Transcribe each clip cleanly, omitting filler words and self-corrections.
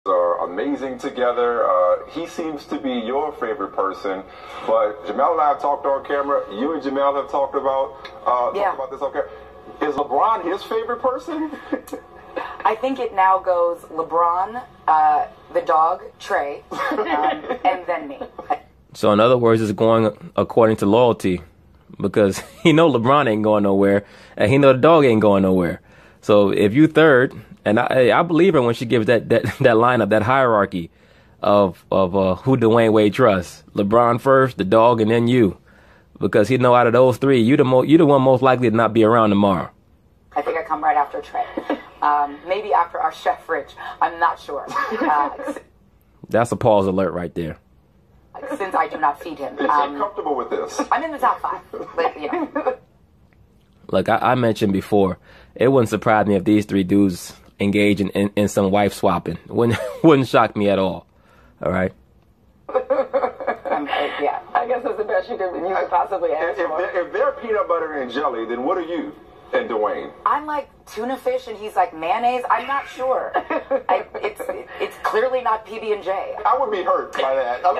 are amazing together. He seems to be your favorite person, but Jamel and I have talked on camera. You and Jamel have talked about this on camera. Is LeBron his favorite person? I think it now goes LeBron, the dog, Trey, and then me. So in other words, it's going according to loyalty, because he know LeBron ain't going nowhere, and he know the dog ain't going nowhere. So if you third, and I believe her when she gives that lineup, that hierarchy of who Dwayne Wade trusts. LeBron first, the dog, and then you, because he know out of those three, you the one most likely to not be around tomorrow. I think I come right after Trey. Maybe after our chef Rich. I'm not sure. That's a pause alert right there. Since I do not feed him. Is he comfortable with this? I'm in the top 5. But, you know. Look, I mentioned before, it wouldn't surprise me if these three dudes engage in some wife swapping. Wouldn't shock me at all. All right? Yeah, I guess that's the best you could possibly ask for. If they're peanut butter and jelly, then what are you and Dwayne? I'm like tuna fish and he's like mayonnaise. I'm not sure. It's clearly not PB&J. I would be hurt by that. I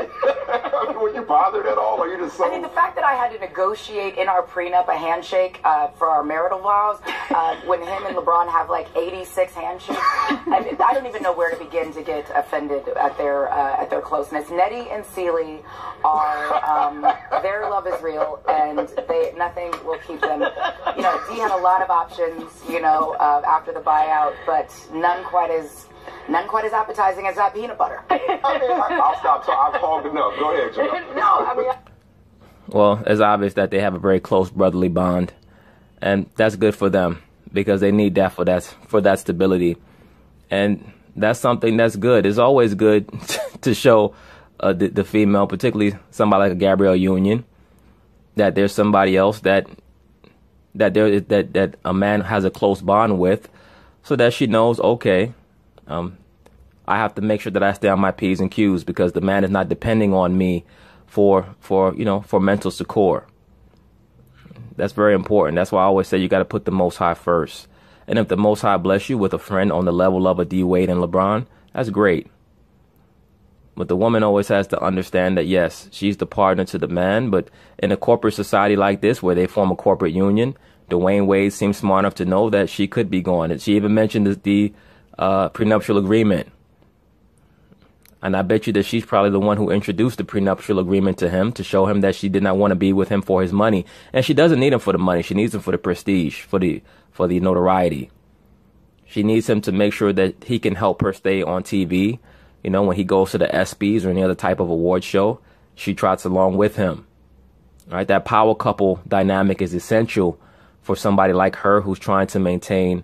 mean, were you bothered at all, or you just so... I mean, the fact that I had to negotiate in our prenup a handshake for our marital vows, when him and LeBron have like 86 handshakes, I don't even know where to begin to get offended at their closeness. Nettie and Celie are their love is real, and nothing will keep them. You know, D had a lot of options, you know, after the buyout, but none quite as appetizing as that peanut butter. I mean, I'll stop. So I've hogged enough. Go ahead, Joe. No, I mean. Well, it's obvious that they have a very close brotherly bond, and that's good for them because they need that for that stability, and that's something that's good. It's always good to show the female, particularly somebody like a Gabrielle Union, that there's somebody else that a man has a close bond with, so that she knows, okay, I have to make sure that I stay on my P's and Q's because the man is not depending on me for mental succor. That's very important. That's why I always say you got to put the Most High first. And if the Most High bless you with a friend on the level of a D Wade and LeBron, that's great. But the woman always has to understand that, yes, she's the partner to the man, but in a corporate society like this where they form a corporate union, Dwayne Wade seems smart enough to know that she could be gone. And she even mentioned the prenuptial agreement. And I bet you that she's probably the one who introduced the prenuptial agreement to him to show him that she did not want to be with him for his money. And she doesn't need him for the money. She needs him for the prestige, for the notoriety. She needs him to make sure that he can help her stay on TV. You know, when he goes to the ESPYs or any other type of award show, she trots along with him. All right, that power couple dynamic is essential for somebody like her who's trying to maintain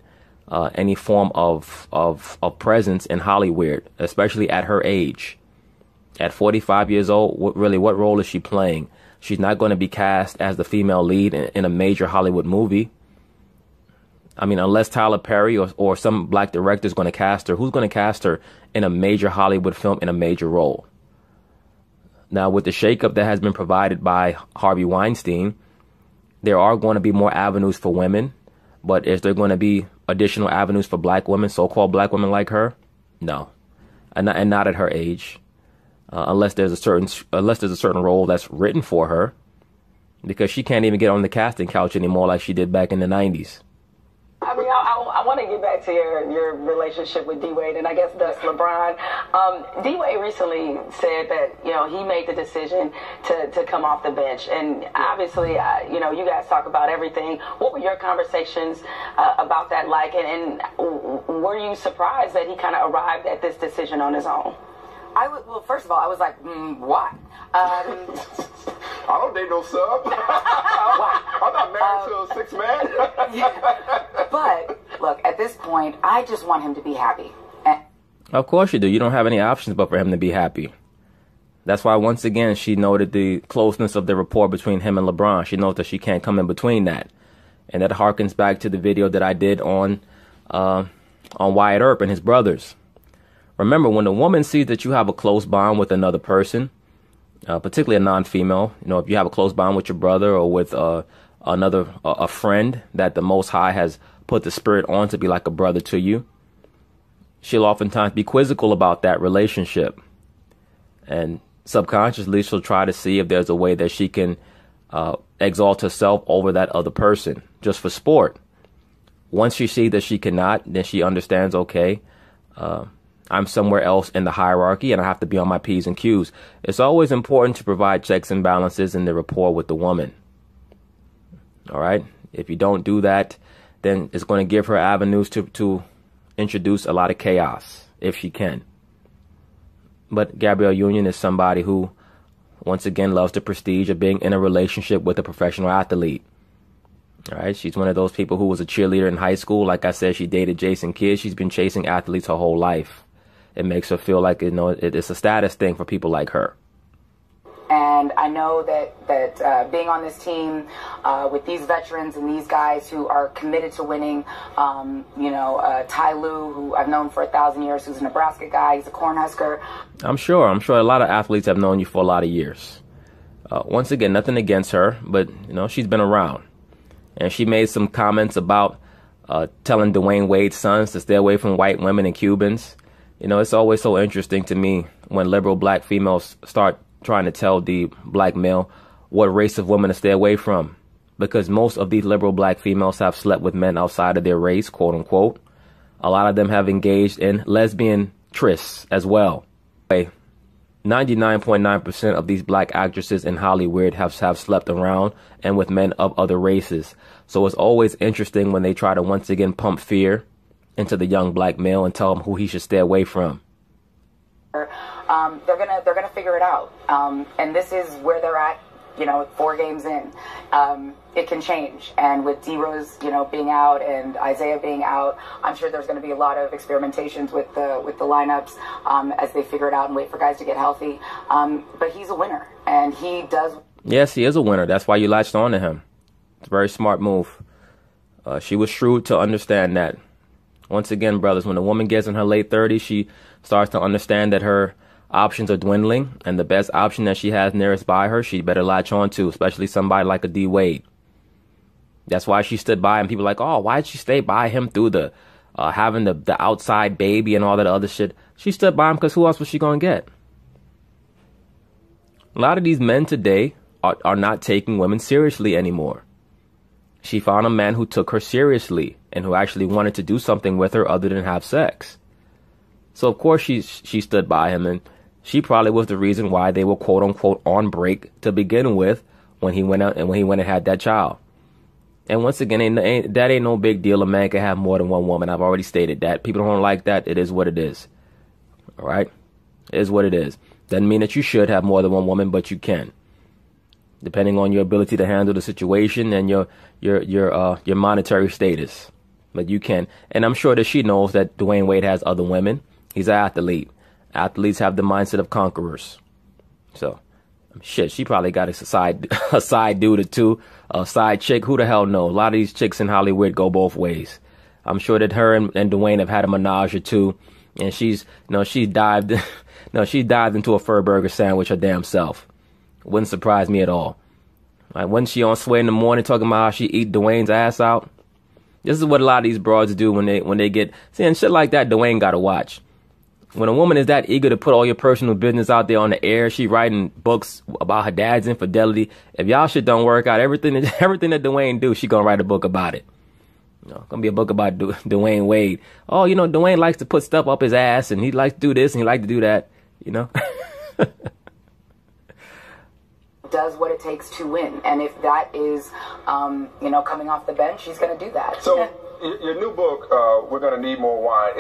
any form of presence in Hollywood, especially at her age. At 45 years old, what role is she playing? She's not going to be cast as the female lead in a major Hollywood movie. I mean, unless Tyler Perry or some black director is going to cast her, who's going to cast her in a major Hollywood film in a major role? Now, with the shakeup that has been provided by Harvey Weinstein, there are going to be more avenues for women, but is there going to be additional avenues for black women, so-called black women like her? No, and not at her age, unless there's a certain role that's written for her, because she can't even get on the casting couch anymore like she did back in the 90s. I mean, I want to get back to your relationship with D-Wade, and I guess thus LeBron. D-Wade recently said that, you know, he made the decision to come off the bench. And obviously, you know, you guys talk about everything. What were your conversations about that like? And were you surprised that he kind of arrived at this decision on his own? Well, first of all, I was like, why? I don't date no sub. I'm not married to a 6-man. But, look, at this point, I just want him to be happy. Of course you do. You don't have any options but for him to be happy. That's why, once again, she noted the closeness of the rapport between him and LeBron. She knows that she can't come in between that. And that harkens back to the video that I did on Wyatt Earp and his brothers. Remember, when a woman sees that you have a close bond with another person, particularly a non-female, you know, if you have a close bond with your brother or with a friend that the Most High has put the spirit on to be like a brother to you, she'll oftentimes be quizzical about that relationship. And subconsciously, she'll try to see if there's a way that she can exalt herself over that other person, just for sport. Once she sees that she cannot, then she understands, okay, I'm somewhere else in the hierarchy and I have to be on my P's and Q's. It's always important to provide checks and balances in the rapport with the woman. All right. If you don't do that, then it's going to give her avenues to introduce a lot of chaos, if she can. But Gabrielle Union is somebody who, once again, loves the prestige of being in a relationship with a professional athlete. All right. She's one of those people who was a cheerleader in high school. Like I said, she dated Jason Kidd. She's been chasing athletes her whole life. It makes her feel like, it's a status thing for people like her. And I know that being on this team with these veterans and these guys who are committed to winning, Ty Lue, who I've known for 1,000 years, who's a Nebraska guy, he's a Cornhusker. I'm sure a lot of athletes have known you for a lot of years. Once again, nothing against her, but, she's been around. And she made some comments about telling Dwayne Wade's sons to stay away from white women and Cubans. It's always so interesting to me when liberal black females start trying to tell the black male what race of women to stay away from, because most of these liberal black females have slept with men outside of their race, quote unquote. A lot of them have engaged in lesbian trysts as well. 99.9% of these black actresses in Hollywood have slept around and with men of other races. So it's always interesting when they try to once again pump fear into the young black male and tell him who he should stay away from. They're gonna figure it out, and this is where they're at. 4 games in, it can change. And with D-Rose, being out and Isaiah being out, I'm sure there's going to be a lot of experimentations with the lineups as they figure it out and wait for guys to get healthy. But he's a winner, and he does. Yes, he is a winner. That's why you latched on to him. It's a very smart move. She was shrewd to understand that. Once again, brothers, when a woman gets in her late 30s, she starts to understand that her options are dwindling, and the best option that she has nearest by her, she better latch on to, especially somebody like a D Wade. That's why she stood by him. People are like, oh, why did she stay by him through the having the outside baby and all that other shit? She stood by him because who else was she going to get? A lot of these men today are not taking women seriously anymore. She found a man who took her seriously and who actually wanted to do something with her other than have sex. So, of course, she stood by him, and she probably was the reason why they were, quote unquote, on break to begin with when he went out and when he went and had that child. And once again, that ain't no big deal. A man can have more than one woman. I've already stated that. People don't like that. It is what it is. All right? It is what it is. Doesn't mean that you should have more than one woman, but you can, depending on your ability to handle the situation and your monetary status. But you can. And I'm sure that she knows that Dwayne Wade has other women. He's an athlete. Athletes have the mindset of conquerors. So, shit, she probably got a side dude or two, a side chick. Who the hell knows? A lot of these chicks in Hollywood go both ways. I'm sure that her and Dwayne have had a menage or two, and she dived into a fur burger sandwich her damn self. Wouldn't surprise me at all. Like, wasn't she on Sway in the morning talking about how she eat Dwayne's ass out? This is what a lot of these broads do when they get, see, and shit like that. Dwayne got to watch. When a woman is that eager to put all your personal business out there on the air, she writing books about her dad's infidelity. If y'all shit don't work out, everything that Dwayne do, she gonna write a book about it. Gonna be a book about Dwayne Wade. Oh, Dwayne likes to put stuff up his ass, and he likes to do this, and he likes to do that. Does what it takes to win, and if that is, coming off the bench, she's gonna do that. So, your new book, We're Gonna Need More Wine.